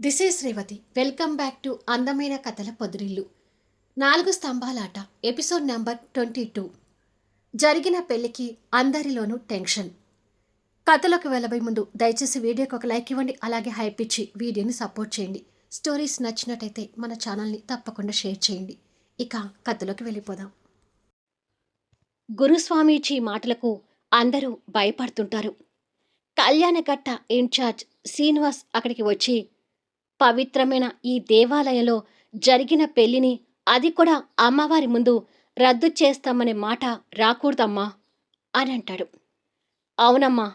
This is Revathi. Welcome back to అందమైన కథల పొదిరిల్లు. 4 స్తంభాలాట episode number 22. జరిగిన పెళ్లికి అందరిలోనూ టెన్షన్. కథలోకి వెళ్ళబోయే ముందు దయచేసి వీడియోకి ఒక లైక్ ఇవ్వండి, అలాగే హైప్ ఇచ్చి వీడియోని సపోర్ట్ చేయండి. స్టోరీస్ నచ్చినట్టయితే మన ఛానల్ని తప్పకుండా షేర్ చేయండి. ఇక కథలోకి వెళ్ళిపోదాం. గురుస్వామీజీ మాటలకు అందరూ భయపడుతుంటారు. కళ్యాణకట్ట ఇన్ఛార్జ్ శ్రీనివాస్ అక్కడికి వచ్చి, పవిత్రమైన ఈ దేవాలయంలో జరిగిన పెళ్లిని, అది కూడా అమ్మవారి ముందు రద్దు చేస్తామనే మాట రాకూడదమ్మా అని అంటాడు. అవునమ్మా,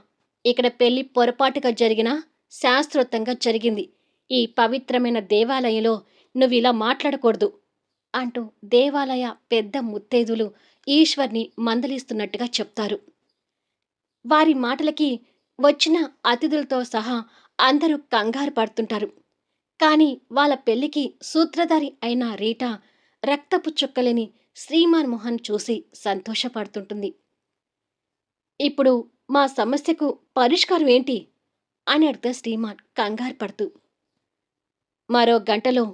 ఇక్కడ పెళ్లి పొరపాటుగా జరిగినా శాస్త్రోక్తంగా జరిగింది. ఈ పవిత్రమైన దేవాలయంలో నువ్వు ఇలా మాట్లాడకూడదు అంటూ దేవాలయ పెద్ద ముత్తైదులు ఈశ్వర్ని మందలిస్తున్నట్టుగా చెప్తారు. వారి మాటలకి వచ్చిన అతిథులతో సహా అందరూ కంగారు పడుతుంటారు. కానీ వాళ్ళ పెళ్లికి సూత్రధారి అయిన రీటా రక్తపు చుక్కలేని శ్రీమాన్ మోహన్ చూసి సంతోషపడుతుంటుంది. ఇప్పుడు మా సమస్యకు పరిష్కారం ఏంటి అని అడిగితే శ్రీమాన్ కంగారు పడుతూ, మరో గంటలో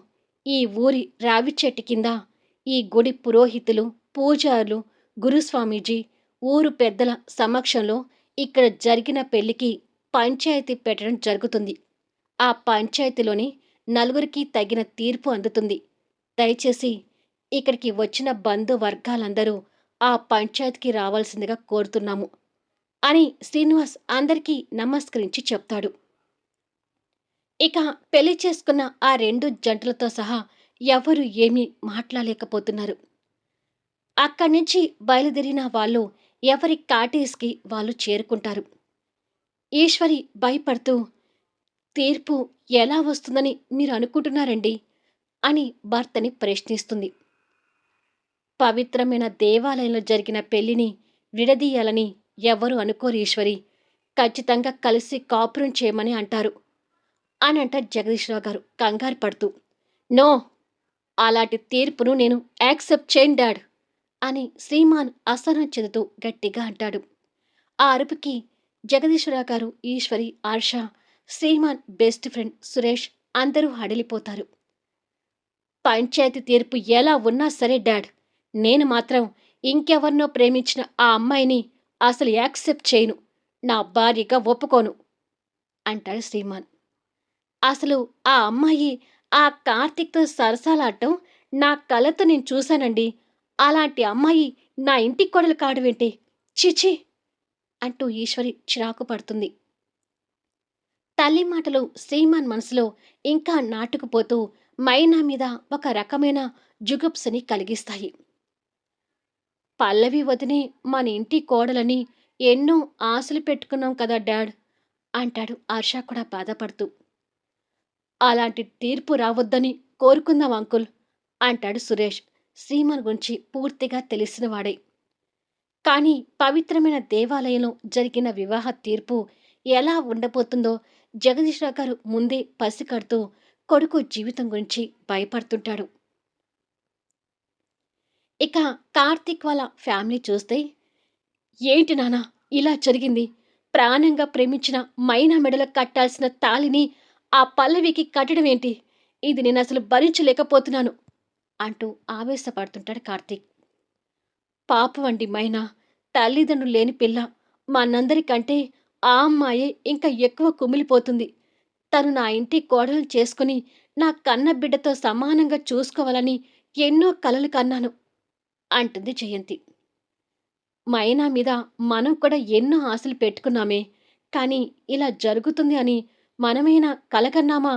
ఈ ఊరి రావి చెట్టు కింద ఈ గుడి పురోహితులు, పూజారులు, గురుస్వామీజీ, ఊరు పెద్దల సమక్షంలో ఇక్కడ జరిగిన పెళ్లికి పంచాయతీ పెట్టడం జరుగుతుంది. ఆ పంచాయతీలోని నలుగురికి తగిన తీర్పు అందుతుంది. దయచేసి ఇక్కడికి వచ్చిన బంధువర్గాలందరూ ఆ పంచాయతీకి రావాల్సిందిగా కోరుతున్నాము అని శ్రీనివాస్ అందరికీ నమస్కరించి చెప్తాడు. ఇక పెళ్లి చేసుకున్న ఆ 2 జంటలతో సహా ఎవరు ఏమీ మాట్లాడలేకపోతున్నారు. అక్కడి నుంచి బయలుదేరిన వాళ్ళు ఎవరి కాటేజ్కి వాళ్ళు చేరుకుంటారు. ఈశ్వరి భయపడుతూ, తీర్పు ఎలా వస్తుందని మీరు అనుకుంటున్నారండి అని భర్తని ప్రశ్నిస్తుంది. పవిత్రమైన దేవాలయంలో జరిగిన పెళ్లిని విడదీయాలని ఎవరు అనుకోరు ఈశ్వరి. ఖచ్చితంగా కలిసి కాపురం చేయమని అంటారు అని అంటారు జగదీశ్వరరావు గారు కంగారు పడుతూ. నో, అలాంటి తీర్పును నేను యాక్సెప్ట్ చేయను డాడ్ అని శ్రీమాన్ అసహనం చెందుతూ గట్టిగా అంటాడు. ఆ అరుపుకి జగదీశ్వరరావు గారు, ఈశ్వరి, ఆర్ష, శ్రీమాన్ బెస్ట్ ఫ్రెండ్ సురేష్ అందరూ హడలిపోతారు. పంచాయతీ తీర్పు ఎలా ఉన్నా సరే డాడ్, నేను మాత్రం ఇంకెవరినో ప్రేమించిన ఆ అమ్మాయిని అసలు యాక్సెప్ట్ చేయను, నా భార్యగా ఒప్పుకోను అంటాడు శ్రీమాన్. అసలు ఆ అమ్మాయి ఆ కార్తీక్తో సరసాలాడటం నా కళ్ళతో నేను చూశానండి. అలాంటి అమ్మాయి నా ఇంటి కోడలు కాడువేంటి? చిచి అంటూ ఈశ్వరి చిరాకు పడుతుంది. తల్లి మాటలు శ్రీమాన్ మనసులో ఇంకా నాటుకుపోతూ మైనా మీద ఒక రకమైన జుగుప్సని కలిగిస్తాయి. పల్లవి వదినే మన ఇంటి కోడలని ఎన్నో ఆశలు పెట్టుకున్నాం కదా డాడ్ అంటాడు హర్ష కూడా బాధపడుతూ. అలాంటి తీర్పు రావద్దని కోరుకుందాం అంకుల్ అంటాడు సురేష్, శ్రీమాన్ గురించి పూర్తిగా తెలిసినవాడే. కానీ పవిత్రమైన దేవాలయంలో జరిగిన వివాహ తీర్పు ఎలా ఉండబోతుందో జగదీశ్వరరావు గారు ముందే పసికడుతూ కొడుకు జీవితం గురించి భయపడుతుంటాడు. ఇక కార్తీక్ వాళ్ళ ఫ్యామిలీ చూస్తే, ఏంటి నాన్న ఇలా జరిగింది? ప్రాణంగా ప్రేమించిన మైనా మెడలో కట్టాల్సిన తాళిని ఆ పల్లవికి కట్టడం ఏంటి? ఇది నేను అసలు భరించలేకపోతున్నాను అంటూ ఆవేశపడుతుంటాడు కార్తీక్. పాపం అండి మైనా, తల్లిదండ్రులు లేని పిల్ల. మనందరికంటే ఆ అమ్మాయే ఇంకా ఎక్కువ కుమిలిపోతుంది. తను నా ఇంటి కోడలు చేసుకుని నా కన్న బిడ్డతో సమానంగా చూసుకోవాలని ఎన్నో కలలు కన్నాను అంటుంది జయంతి. మైనా మీద మనం కూడా ఎన్నో ఆశలు పెట్టుకున్నామే, కానీ ఇలా జరుగుతుంది అని మనమైనా కలకన్నామా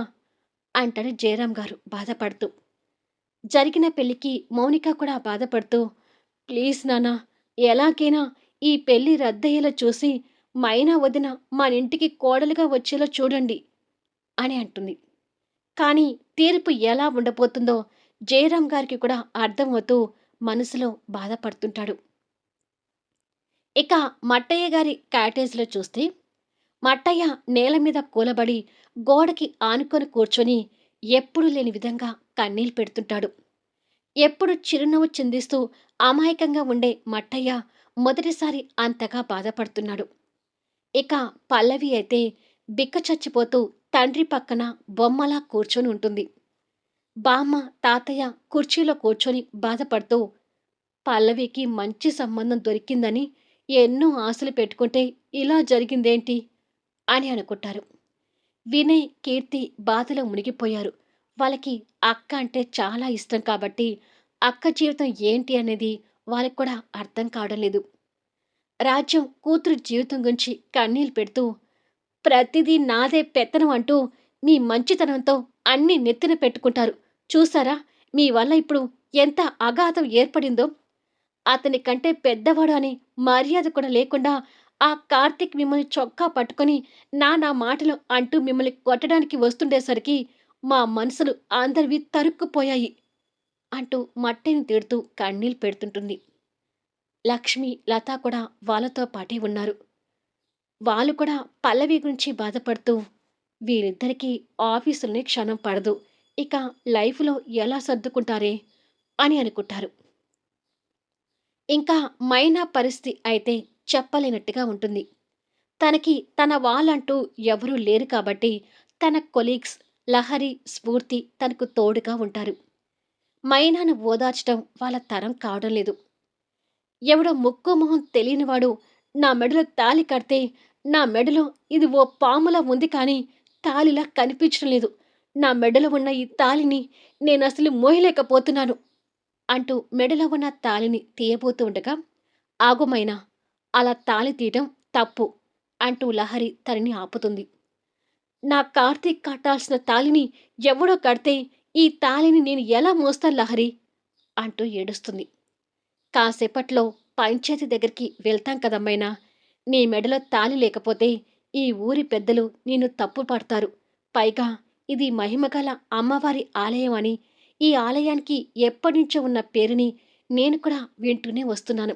అంటాడు జయరాం గారు బాధపడుతూ. జరిగిన పెళ్లికి మౌనిక కూడా బాధపడుతూ, ప్లీజ్ నాన్న, ఎలాగైనా ఈ పెళ్లి రద్దయ్యేలా చూసి మైనా వదిన మన ఇంటికి కోడలుగా వచ్చేలా చూడండి అని అంటుంది. కానీ తీర్పు ఎలా ఉండబోతుందో జయరాం గారికి కూడా అర్థమవుతూ మనసులో బాధపడుతుంటాడు. ఇక మట్టయ్య గారి కాటేజ్లో చూస్తే, మట్టయ్య నేల మీద కూలబడి గోడకి ఆనుకొని కూర్చొని ఎప్పుడూ లేని విధంగా కన్నీళ్ళు పెడుతుంటాడు. ఎప్పుడు చిరునవ్వు చిందిస్తూ అమాయకంగా ఉండే మట్టయ్య మొదటిసారి అంతగా బాధపడుతున్నాడు. ఇక పల్లవి అయితే బిక్కచచ్చిపోతూ తండ్రి పక్కన బొమ్మలా కూర్చొని ఉంటుంది. బామ్మ, తాతయ్య కుర్చీలో కూర్చొని బాధపడుతూ పల్లవికి మంచి సంబంధం దొరికిందని ఎన్నో ఆశలు పెట్టుకుంటే ఇలా జరిగిందేంటి అని అనుకుంటారు. వినయ్, కీర్తి బాధలో మునిగిపోయారు. వాళ్ళకి అక్క అంటే చాలా ఇష్టం కాబట్టి అక్క జీవితం ఏంటి అనేది వాళ్ళకి కూడా అర్థం కావడం లేదు. రాజ్యం కూతురు జీవితం గురించి కన్నీళ్లు పెడుతూ ప్రతిదీ నాదే పెత్తనం అంటూ మీ మంచితనంతో అన్నీ నెత్తిన పెట్టుకుంటారు. చూసారా, మీ వల్ల ఇప్పుడు ఎంత అగాధం ఏర్పడిందో. అతని కంటే పెద్దవాడు అని మర్యాద కూడా లేకుండా ఆ కార్తీక్ మిమ్మల్ని చొక్కా పట్టుకొని నా మాటలు అంటూ మిమ్మల్ని కొట్టడానికి వస్తుండేసరికి మా మనసులు అందరివి తరుక్కుపోయాయి అంటూ మట్టిని తిడుతూ కన్నీళ్ళు పెడుతుంటుంది. లక్ష్మి, లత కూడా వాళ్ళతో పాటే ఉన్నారు. వాళ్ళు కూడా పల్లవి గురించి బాధపడుతూ వీరిద్దరికీ ఆఫీసులోనే క్షణం పడదు. ఇక లైఫ్‌లో ఎలా సర్దుకుంటారే అని అనుకుంటారు. ఇంకా మైనా పరిస్థితి అయితే చెప్పలేనట్టుగా ఉంటుంది. తనకి తన వాళ్ళంటూ ఎవరూ లేరు కాబట్టి తన కొలీగ్స్ లహరి, స్ఫూర్తి తనకు తోడుగా ఉంటారు. మైనాను ఓదార్చడం వాళ్ళ తరం కావడం లేదు. ఎవడో ముక్కు మొహం తెలియనివాడు నా మెడలో తాళి కడితే నా మెడలో ఇది ఓ పాములా ఉంది కానీ తాళిలా కనిపించడం లేదు. నా మెడలో ఉన్న ఈ తాళిని నేనసలు మోయలేకపోతున్నాను అంటూ మెడలో ఉన్న తాళిని తీయబోతూ ఉండగా, ఆగుమైనా అలా తాళి తీయటం తప్పు అంటూ లహరి తనని ఆపుతుంది. నా కార్తీక్ కట్టాల్సిన తాళిని ఎవడో కడితే ఈ తాళిని నేను ఎలా మోస్తాను లహరి అంటూ ఏడుస్తుంది. కాసేపట్లో పంచాయతీ దగ్గరికి వెళ్తాం కదమ్మైనా. నీ మెడలో తాళి లేకపోతే ఈ ఊరి పెద్దలు నిన్ను తప్పు పడతారు. పైగా ఇది మహిమగల అమ్మవారి ఆలయం అని, ఈ ఆలయానికి ఎప్పటినుంచో ఉన్న పేరుని నేను కూడా వింటూనే వస్తున్నాను.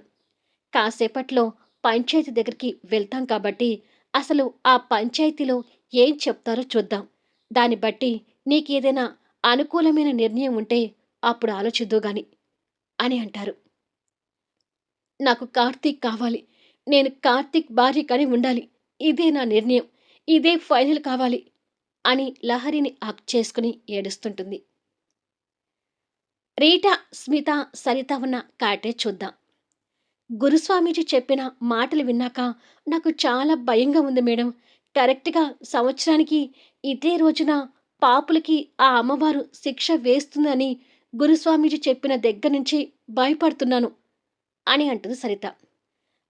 కాసేపట్లో పంచాయతీ దగ్గరికి వెళ్తాం కాబట్టి అసలు ఆ పంచాయతీలో ఏం చెప్తారో చూద్దాం. దాన్ని బట్టి నీకేదైనా అనుకూలమైన నిర్ణయం ఉంటే అప్పుడు ఆలోచిద్దువు గాని అని అంటారు. నాకు కార్తీక్ కావాలి. నేను కార్తీక్ భార్యగానే ఉండాలి. ఇదే నా నిర్ణయం. ఇదే ఫైనల్ కావాలి అని లహరిని హగ్ చేసుకుని ఏడుస్తుంటుంది. రీటా, స్మిత, సరిత ఉన్న కాటేజ్ చూద్దాం. గురుస్వామీజీ చెప్పిన మాటలు విన్నాక నాకు చాలా భయంగా ఉంది మేడం. కరెక్ట్‌గా సంవత్సరానికి ఇదే రోజున పాపులకి ఆ అమ్మవారు శిక్ష వేస్తుందని గురుస్వామీజీ చెప్పిన దగ్గర నుంచి భయపడుతున్నాను అని అంటుంది సరిత.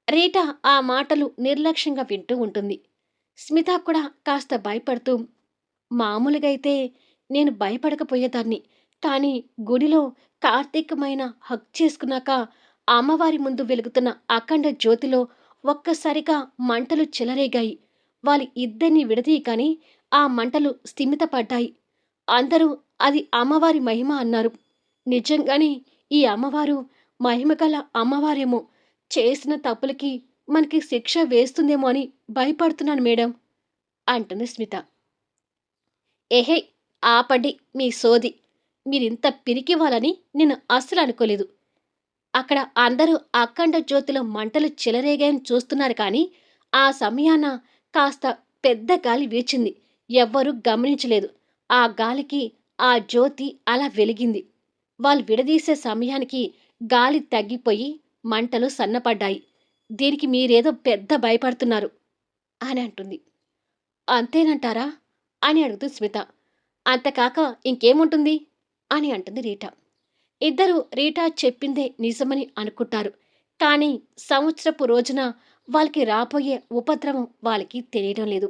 రీటా ఆ మాటలు నిర్లక్ష్యంగా వింటూ ఉంటుంది. స్మిత కూడా కాస్త భయపడుతూ మామూలుగా అయితే నేను భయపడకపోయేదాన్ని. కానీ గుడిలో కార్తీకమైన హగ్ చేసుకున్నాక అమ్మవారి ముందు వెలుగుతున్న అఖండ జ్యోతిలో ఒక్కసారిగా మంటలు చెలరేగాయి. వాళ్ళ ఇద్దరిని విడదీయగానే ఆ మంటలు స్థిమితపడ్డాయి. అందరూ అది అమ్మవారి మహిమ అన్నారు. నిజంగానే ఈ అమ్మవారు మహిమగల అమ్మవారేమో. చేసిన తప్పులకి మనకి శిక్ష వేస్తుందేమో అని భయపడుతున్నాను మేడం అంటుంది స్మిత. ఏహే, ఆపండి మీ సోది. మీరింత పిరికివాలని నేను అస్సలు అనుకోలేదు. అక్కడ అందరూ అఖండ జ్యోతిలో మంటలు చెలరేగాయని చూస్తున్నారు కానీ ఆ సమయాన కాస్త పెద్ద గాలి వీచింది. ఎవ్వరూ గమనించలేదు. ఆ గాలికి ఆ జ్యోతి అలా వెలిగింది. వాళ్ళు విడదీసే సమయానికి గాలి తగ్గిపోయి మంటలు సన్నపడ్డాయి. దీనికి మీరేదో పెద్ద భయపడుతున్నారు అని అంటుంది. అంతేనంటారా అని అడుగుతుంది స్మిత. అంతకాక ఇంకేముంటుంది అని అంటుంది రీటా. ఇద్దరూ రీటా చెప్పిందే నిజమని అనుకుంటారు. కానీ సంవత్సరపు రోజున వాళ్ళకి రాబోయే ఉపద్రవం వాళ్ళకి తెలియడం లేదు.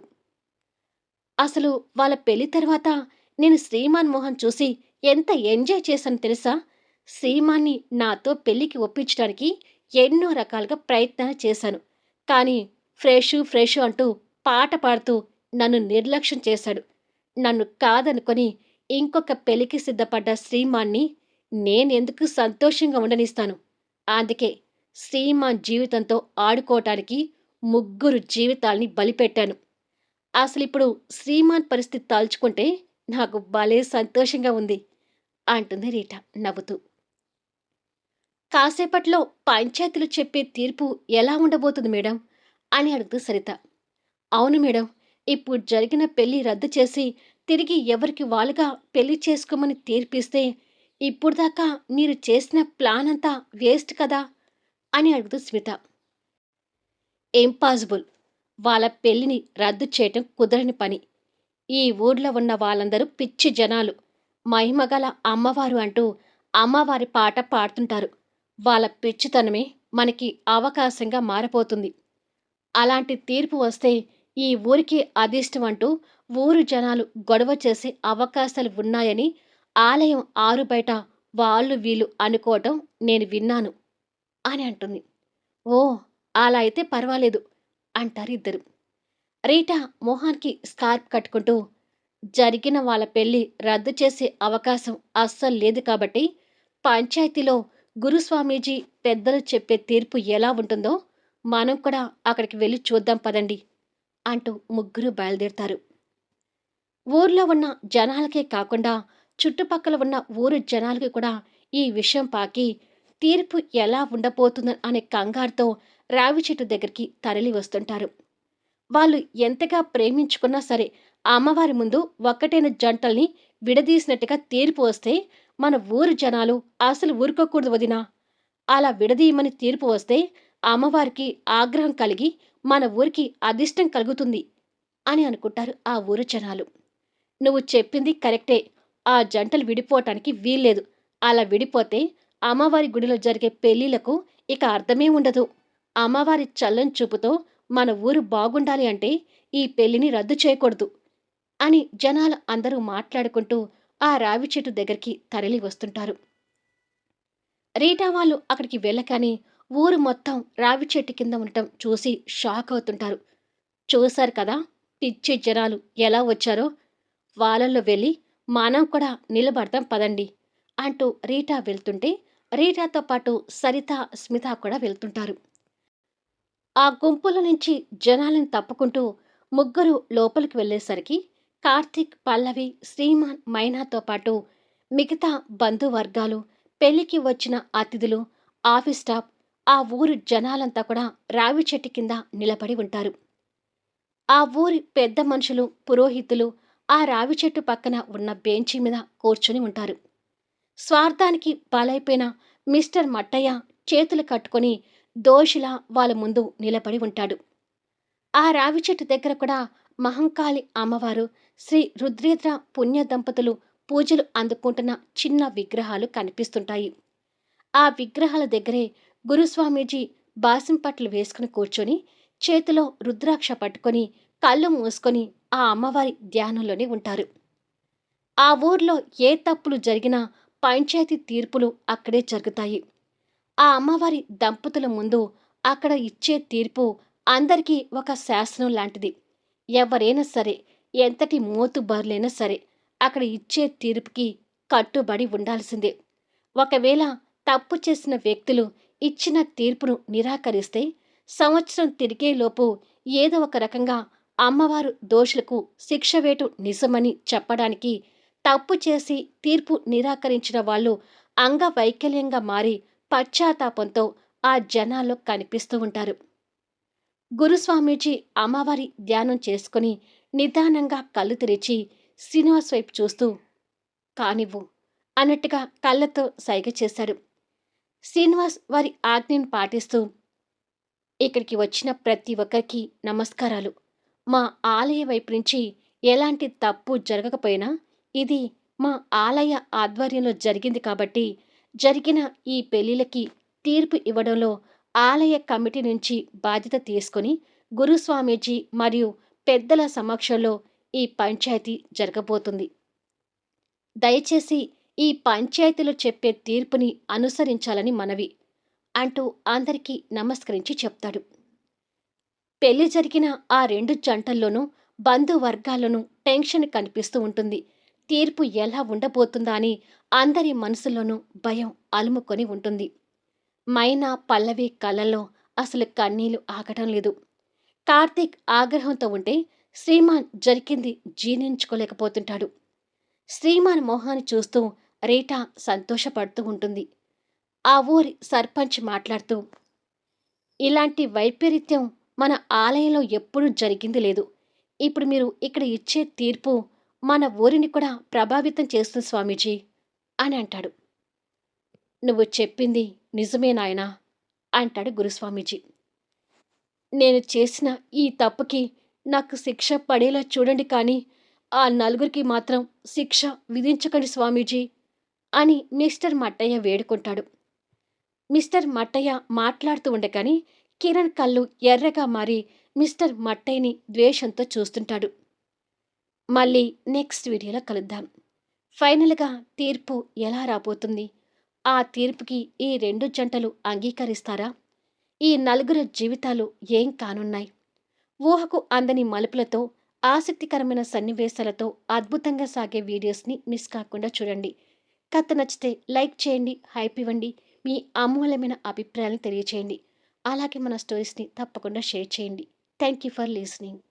అసలు వాళ్ళ పెళ్లి తర్వాత నేను శ్రీమాన్ మోహన్ చూసి ఎంత ఎంజాయ్ చేశాను తెలుసా? శ్రీమాన్ని నాతో పెళ్లికి ఒప్పించడానికి ఎన్నో రకాలుగా ప్రయత్నాలు చేశాను. కానీ ఫ్రెషు అంటూ పాట పాడుతూ నన్ను నిర్లక్ష్యం చేశాడు. నన్ను కాదనుకొని ఇంకొక పెళ్లికి సిద్ధపడ్డ శ్రీమాన్ని నేనెందుకు సంతోషంగా ఉండనిస్తాను? అందుకే శ్రీమాన్ జీవితంతో ఆడుకోవటానికి ముగ్గురు జీవితాల్ని బలిపెట్టాను. అసలిప్పుడు శ్రీమాన్ పరిస్థితి తలుచుకుంటే నాకు భలే సంతోషంగా ఉంది అంటుంది రీటా నవ్వుతూ. కాసేపట్లో పంచాయతీలు చెప్పే తీర్పు ఎలా ఉండబోతుంది మేడం అని అడుగుతూ సరిత. అవును మేడం, ఇప్పుడు జరిగిన పెళ్లి రద్దు చేసి తిరిగి ఎవరికి వాళ్ళుగా పెళ్లి చేసుకోమని తీర్పిస్తే ఇప్పుడు దాకా మీరు చేసిన ప్లాన్ అంతా వేస్ట్ కదా అని అడుగుతూ స్మిత. ఇంపాసిబుల్. వాళ్ళ పెళ్లిని రద్దు చేయటం కుదరని పని. ఈ ఊర్లో ఉన్న వాళ్ళందరూ పిచ్చి జనాలు. మహిమగల అమ్మవారు అంటూ అమ్మవారి పాట పాడుతుంటారు. వాళ్ళ పిచ్చితనమే మనకి అవకాశంగా మారపోతుంది. అలాంటి తీర్పు వస్తే ఈ ఊరికి అదిష్టం అంటూ ఊరు జనాలు గొడవ చేసే అవకాశాలు ఉన్నాయని ఆలయం ఆరుబయట వాళ్ళు వీళ్ళు అనుకోవటం నేను విన్నాను అని అంటుంది. ఓ, అలా అయితే పర్వాలేదు అంటారిద్దరు. రీటా మొహానికి స్కార్ప్ కట్టుకుంటూ, జరిగిన వాళ్ళ పెళ్లి రద్దు చేసే అవకాశం అస్సలు లేదు కాబట్టి పంచాయతీలో గురుస్వామీజీ పెద్దలు చెప్పే తీర్పు ఎలా ఉంటుందో మనం కూడా అక్కడికి వెళ్ళి చూద్దాం పదండి అంటూ ముగ్గురు బయలుదేరతారు. ఊర్లో ఉన్న జనాలకే కాకుండా చుట్టుపక్కల ఉన్న ఊరు జనాలకి కూడా ఈ విషయం పాకి తీర్పు ఎలా ఉండబోతుందని అనే కంగారుతో రావి చెట్టు దగ్గరికి తరలి వస్తుంటారు. వాళ్ళు ఎంతగా ప్రేమించుకున్నా సరే అమ్మవారి ముందు ఒక్కటైన జంటల్ని విడదీసినట్టుగా తీర్పు వస్తే మన ఊరు జనాలు అసలు ఊరుకోకూడదు వదినా. అలా విడదీయమని తీర్పు వస్తే అమ్మవారికి ఆగ్రహం కలిగి మన ఊరికి అదిష్టం కలుగుతుంది అని అనుకుంటారు ఆ ఊరు జనాలు. నువ్వు చెప్పింది కరెక్టే. ఆ జంటలు విడిపోవటానికి వీల్లేదు. అలా విడిపోతే అమ్మవారి గుడిలో జరిగే పెళ్లిళ్లకు ఇక అర్థమే ఉండదు. అమ్మవారి చల్లని చూపుతో మన ఊరు బాగుండాలి అంటే ఈ పెళ్లిని రద్దు చేయకూడదు అని జనాలు అందరూ మాట్లాడుకుంటూ ఆ రావి చెట్టు దగ్గరికి తరలి వస్తుంటారు. రీటా వాళ్ళు అక్కడికి వెళ్ళగానే ఊరు మొత్తం రావి చెట్టు కింద ఉండటం చూసి షాక్ అవుతుంటారు. చూశారు కదా, పిచ్చి జనాలు ఎలా వచ్చారో. వాళ్ళల్లో వెళ్ళి మనం కూడా నిలబడతాం పదండి అంటూ రీటా వెళ్తుంటే రీటాతో పాటు సరిత, స్మిత కూడా వెళ్తుంటారు. ఆ గుంపుల నుంచి జనాలను తప్పుకుంటూ ముగ్గురు లోపలికి వెళ్ళేసరికి కార్తీక్, పల్లవి, శ్రీమాన్, మైనాతో పాటు మిగతా బంధువర్గాలు, పెళ్లికి వచ్చిన అతిథులు, ఆఫీస్ స్టాఫ్, ఆ ఊరు జనాలంతా కూడా రావి చెట్టు కింద నిలబడి ఉంటారు. ఆ ఊరి పెద్ద మనుషులు, పురోహితులు ఆ రావి చెట్టు పక్కన ఉన్న బెంచి మీద కూర్చుని ఉంటారు. స్వార్థానికి బలైపోయిన మిస్టర్ మట్టయ్య చేతులు కట్టుకొని దోషిలా వాళ్ళ ముందు నిలబడి ఉంటాడు. ఆ రావి చెట్టు దగ్గర కూడా మహంకాళి అమ్మవారు, శ్రీ రుద్రేంద్ర పుణ్య దంపతులు పూజలు అందుకుంటున్న చిన్న విగ్రహాలు కనిపిస్తుంటాయి. ఆ విగ్రహాల దగ్గరే గురుస్వామీజీ బాసింపట్లు వేసుకుని కూర్చొని చేతిలో రుద్రాక్ష పట్టుకొని కళ్ళు మూసుకొని ఆ అమ్మవారి ధ్యానంలోనే ఉంటారు. ఆ ఊర్లో ఏ తప్పులు జరిగినా పంచాయతీ తీర్పులు అక్కడే జరుగుతాయి. ఆ అమ్మవారి దంపతుల ముందు అక్కడ ఇచ్చే తీర్పు అందరికీ ఒక శాసనం లాంటిది. ఎవరైనా సరే, ఎంతటి మోతుబరులైనా సరే అక్కడ ఇచ్చే తీర్పుకి కట్టుబడి ఉండాల్సిందే. ఒకవేళ తప్పు చేసిన వ్యక్తులు ఇచ్చిన తీర్పును నిరాకరిస్తే సంవత్సరం తిరిగేలోపు ఏదో ఒక రకంగా అమ్మవారు దోషులకు శిక్ష వేటు నిజమని చెప్పడానికి తప్పు చేసి తీర్పు నిరాకరించిన వాళ్ళు అంగవైకల్యంగా మారి పశ్చాత్తాపంతో ఆ జనాల్లో కనిపిస్తూ ఉంటారు. గురుస్వామీజీ అమ్మవారి ధ్యానం చేసుకుని నిదానంగా కళ్ళు తెరిచి శ్రీనివాస్ వైపు చూస్తూ కానివ్వు అన్నట్టుగా కళ్ళతో సైగ చేశాడు. శ్రీనివాస్ వారి ఆజ్ఞను పాటిస్తూ ఇక్కడికి వచ్చిన ప్రతి ఒక్కరికి నమస్కారాలు. మా ఆలయ వైపు నుంచి ఎలాంటి తప్పు జరగకపోయినా ఇది మా ఆలయ ఆధ్వర్యంలో జరిగింది కాబట్టి జరిగిన ఈ పెళ్లిళ్ళకి తీర్పు ఇవ్వడంలో ఆలయ కమిటీ నుంచి బాధ్యత తీసుకొని గురుస్వామీజీ మరియు పెద్దల సమక్షంలో ఈ పంచాయతీ జరగబోతుంది. దయచేసి ఈ పంచాయతీలో చెప్పే తీర్పుని అనుసరించాలని మనవి అంటూ అందరికీ నమస్కరించి చెప్తాడు. పెళ్లి జరిగిన ఆ రెండు జంటల్లోనూ బంధువర్గాల్లోనూ టెన్షన్ కనిపిస్తూ ఉంటుంది. తీర్పు ఎలా ఉండబోతుందా అని అందరి మనసులోనూ భయం అలుముకొని ఉంటుంది. మైనా, పల్లవి కళ్ళల్లో అసలు కన్నీళ్లు ఆగటం లేదు. కార్తీక్ ఆగ్రహంతో ఉంటే శ్రీమాన్ జరిగింది జీర్ణించుకోలేకపోతుంటాడు. శ్రీమాన్ మొహాన్ని చూస్తూ రీటా సంతోషపడుతూ ఉంటుంది. ఆ ఊరి సర్పంచ్ మాట్లాడుతూ ఇలాంటి వైపరీత్యం మన ఆలయంలో ఎప్పుడూ జరిగింది లేదు. ఇప్పుడు మీరు ఇక్కడ ఇచ్చే తీర్పు మన ఊరిని కూడా ప్రభావితం చేస్తుంది స్వామీజీ అని అంటాడు. నువ్వు చెప్పింది నిజమే నాయనా అంటాడు గురుస్వామీజీ. నేను చేసిన ఈ తప్పుకి నాకు శిక్ష పడేలా చూడండి కానీ ఆ నలుగురికి మాత్రం శిక్ష విధించకండి స్వామీజీ అని మిస్టర్ మట్టయ్య వేడుకుంటాడు. మిస్టర్ మట్టయ్య మాట్లాడుతూ ఉండగానే కిరణ్ కళ్ళు ఎర్రగా మారి మిస్టర్ మట్టయ్యని ద్వేషంతో చూస్తుంటాడు. మళ్ళీ నెక్స్ట్ వీడియోలో కలుద్దాం. ఫైనల్‌గా తీర్పు ఎలా రాబోతుంది? ఆ తీర్పుకి ఈ 2 జంటలు అంగీకరిస్తారా? ఈ నలుగురు జీవితాలు ఏం కానున్నాయి? ఊహకు అందని మలుపులతో, ఆసక్తికరమైన సన్నివేశాలతో అద్భుతంగా సాగే వీడియోస్‌ని మిస్ కాకుండా చూడండి. కథ నచ్చితే లైక్ చేయండి, హైప్ ఇవ్వండి. మీ అమూల్యమైన అభిప్రాయాలను తెలియచేయండి. అలాగే మన స్టోరీస్‌ని తప్పకుండా షేర్ చేయండి. Thank you for listening.